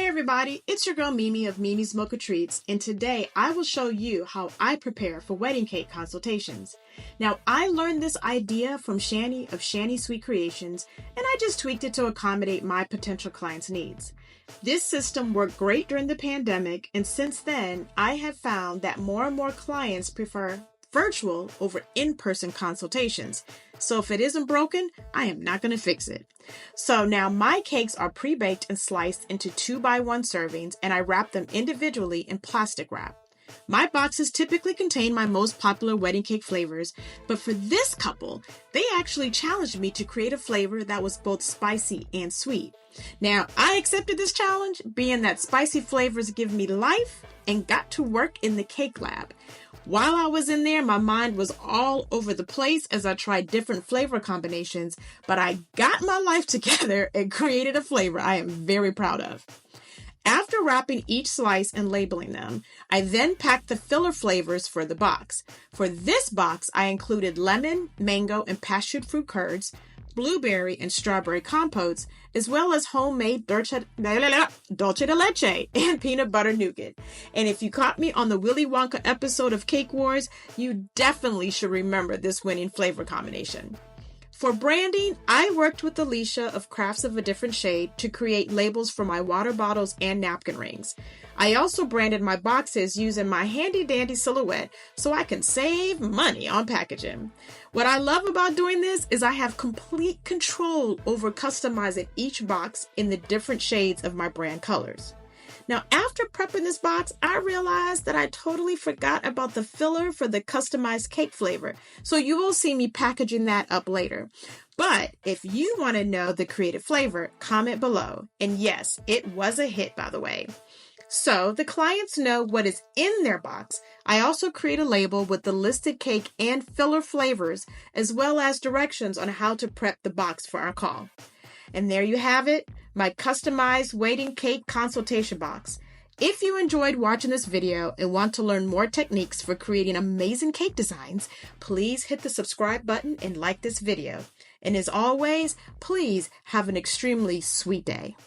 everybody, it's your girl Mimi of Mimi's Mocha Treats, and today I will show you how I prepare for wedding cake consultations. Now, I learned this idea from Shani of Shani Sweet Creations, and I just tweaked it to accommodate my potential clients' needs. This system worked great during the pandemic, and since then, I have found that more and more clients prefer virtual over in-person consultations. So if it isn't broken, I am not going to fix it. So now my cakes are pre-baked and sliced into 2x1 servings, and I wrap them individually in plastic wrap. My boxes typically contain my most popular wedding cake flavors, but for this couple, they actually challenged me to create a flavor that was both spicy and sweet. Now, I accepted this challenge, being that spicy flavors give me life, and got to work in the cake lab. While I was in there, my mind was all over the place as I tried different flavor combinations, but I got my life together and created a flavor I am very proud of. After wrapping each slice and labeling them, I then packed the filler flavors for the box. For this box, I included lemon, mango, and passion fruit curds, blueberry and strawberry compotes, as well as homemade dulce de leche and peanut butter nougat. And if you caught me on the Willy Wonka episode of Cake Wars, you definitely should remember this winning flavor combination. For branding, I worked with Alicia of Crafts of a Different Shade to create labels for my water bottles and napkin rings. I also branded my boxes using my handy dandy silhouette so I can save money on packaging. What I love about doing this is I have complete control over customizing each box in the different shades of my brand colors. Now, after prepping this box, I realized that I totally forgot about the filler for the customized cake flavor, so you will see me packaging that up later. But if you want to know the creative flavor, comment below. And yes, it was a hit, by the way. So the clients know what is in their box. I also create a label with the listed cake and filler flavors, as well as directions on how to prep the box for our call. And there you have it, my customized wedding cake consultation box. If you enjoyed watching this video and want to learn more techniques for creating amazing cake designs, please hit the subscribe button and like this video. And as always, please have an extremely sweet day.